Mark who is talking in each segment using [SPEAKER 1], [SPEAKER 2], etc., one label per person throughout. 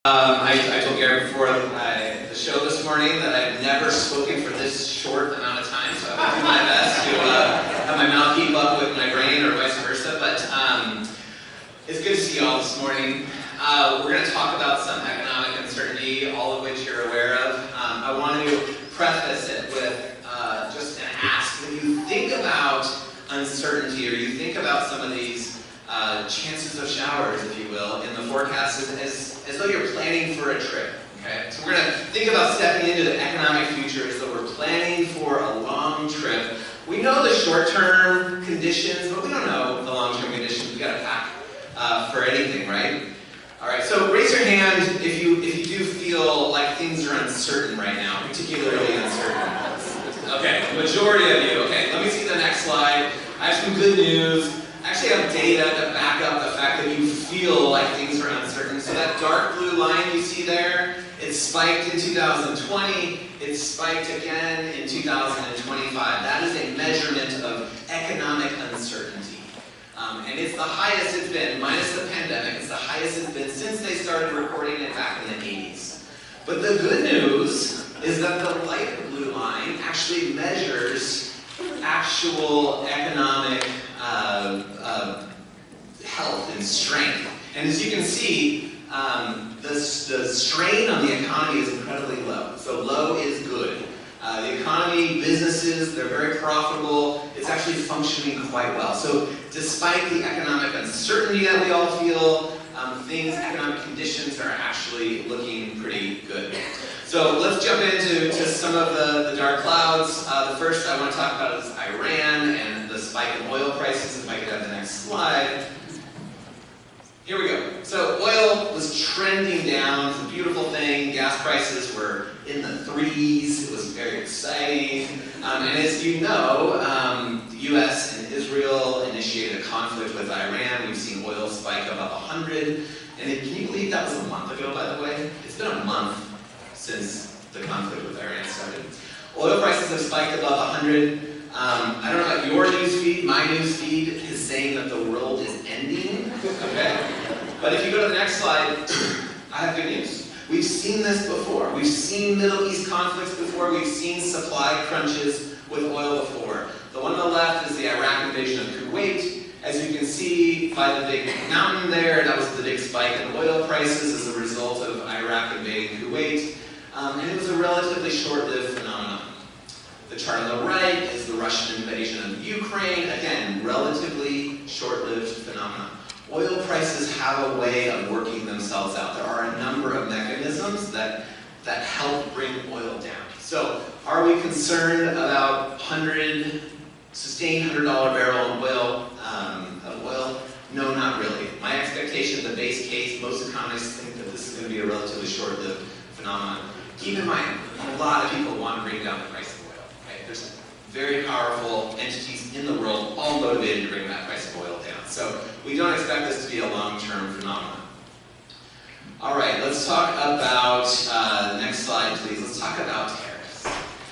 [SPEAKER 1] I told Gary before the show this morning that I've never spoken for this short amount of time, so I'm going to do my best to have my mouth keep up with my brain or vice versa, but it's good to see you all this morning. We're going to talk about some economic uncertainty, all of which you're aware of. I want to preface it with just an ask. When you think about uncertainty, or you think about some of these chances of showers, if you will, in the forecast as though you're planning for a trip. Okay? So we're going to think about stepping into the economic future as though we're planning for a long trip. We know the short-term conditions, but we don't know the long-term conditions. We've got to pack for anything, right? All right, so raise your hand if you do feel like things are uncertain right now, particularly uncertain. Okay, majority of you. Okay, let me see the next slide. I have some good news. I actually have data to back up the fact that you feel like things are uncertain. So that dark blue line you see there, it spiked in 2020, it spiked again in 2025. That is a measurement of economic uncertainty. And it's the highest it's been, minus the pandemic, it's the highest it's been since they started recording it back in the 80s. But the good news is that the light blue line actually measures actual economic health and strength. And as you can see, the strain on the economy is incredibly low. So low is good. The economy, businesses, they're very profitable. It's actually functioning quite well. So despite the economic uncertainty that we all feel, economic conditions are actually looking pretty good. So let's jump into some of the dark clouds. The first I want to talk about is Iran and the spike in oil prices. If I could have the next slide. Here we go. So oil was trending down. It's a beautiful thing. Gas prices were in the 3s. It was very exciting. And as you know, the U.S. and Israel initiated a conflict with Iran. We've seen oil spike above 100. And can you believe that was a month ago, by the way? It's been a month since the conflict with Iran started. Oil prices have spiked above 100. I don't know about your news feed. My news feed is saying that the world is ending. Okay? But if you go to the next slide, I have good news. We've seen this before. We've seen Middle East conflicts before. We've seen supply crunches with oil before. The one on the left is the Iraq invasion of Kuwait. As you can see by the big mountain there, that was the big spike in oil prices as a result of Iraq invading Kuwait. And it was a relatively short-lived phenomenon. The chart on the right is the Russian invasion of Ukraine. Again, relatively short-lived phenomenon. Oil prices have a way of working themselves out. There are a number of mechanisms that help bring oil down. So, are we concerned about sustained $100 barrel of oil? No, not really. My expectation, the base case, most economists think that this is going to be a relatively short-lived phenomenon. Keep in mind, a lot of people want to bring down the price of oil. Right? There's very powerful entities in the world all motivated to bring that price of oil down. So we don't expect this to be a long-term phenomenon. All right, let's talk about, next slide please, let's talk about tariffs.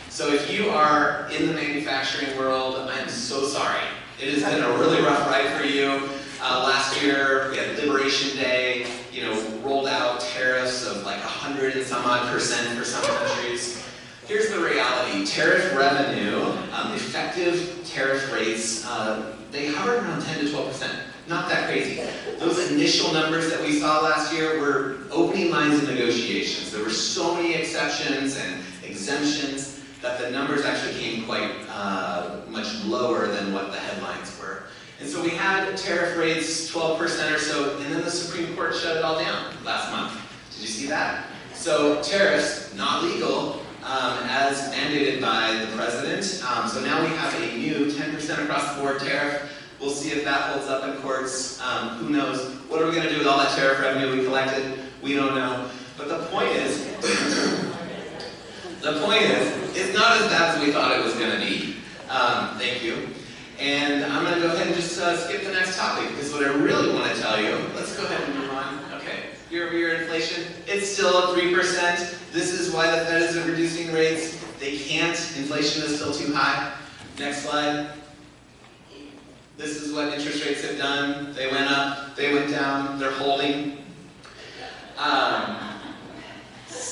[SPEAKER 1] So if you are in the manufacturing world, I am so sorry. It has been a really rough ride for you. Last year, we had Liberation Day, rolled out tariffs of like 100 and some odd percent for some countries. Here's the reality. Tariff revenue, effective tariff rates, they hover around 10 to 12%. Not that crazy. Those initial numbers that we saw last year were opening lines of negotiations. There were so many exceptions and exemptions that the numbers actually came quite much lower than what the headlines were. And so we had tariff rates 12% or so, and then the Supreme Court shut it all down last month. Did you see that? So tariffs, not legal, as mandated by the president. So now we have a new 10% across the board tariff. We'll see if that holds up in courts. Who knows? What are we going to do with all that tariff revenue we collected? We don't know. But the point is, it's not as bad as we thought it was going to be. Thank you. And I'm going to go ahead and just skip the next topic, because what I really want to tell you, let's go ahead and move on. Okay, year-over-year inflation, it's still at 3%. This is why the Fed is reducing rates. They can't. Inflation is still too high. Next slide. This is what interest rates have done. They went up, they went down, they're holding.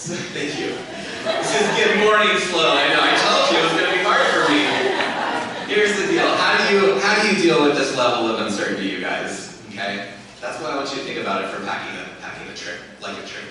[SPEAKER 1] Thank you. This is good morning flow. I know. I told you it was going to be hard for me. Here's the deal. How do you deal with this level of uncertainty, you guys? Okay. That's what I want you to think about it for packing a trip, like a trip.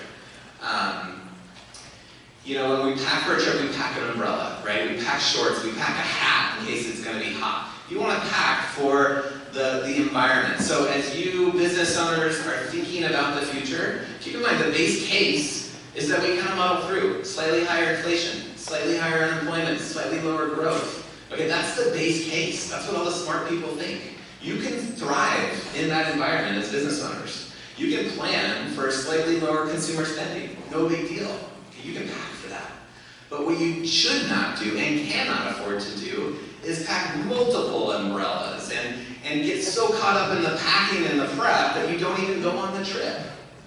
[SPEAKER 1] You know, when we pack for a trip, we pack an umbrella, right? We pack shorts. We pack a hat in case it's going to be hot. You want to pack for the environment. So as you business owners are thinking about the future, keep in mind the base case is that we kind of muddle through. Slightly higher inflation, slightly higher unemployment, slightly lower growth. Okay, that's the base case. That's what all the smart people think. You can thrive in that environment as business owners. You can plan for slightly lower consumer spending. No big deal. Okay, you can pack for that. But what you should not do and cannot afford to do is pack multiple umbrellas and get so caught up in the packing and the prep that you don't even go on the trip.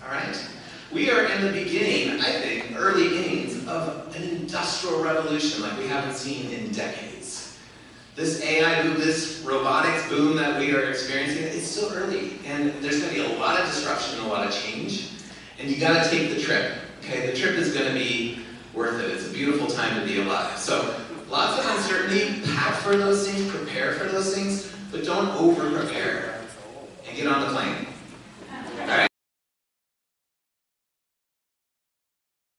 [SPEAKER 1] All right? We are in the beginning, I think, early innings of an industrial revolution like we haven't seen in decades. This AI boom, this robotics boom that we are experiencing, it's still early. And there's going to be a lot of disruption and a lot of change. And you got to take the trip. Okay? The trip is going to be worth it. It's a beautiful time to be alive. So, lots of uncertainty. Pack for those things, prepare for those things, but don't over-prepare. And get on the plane.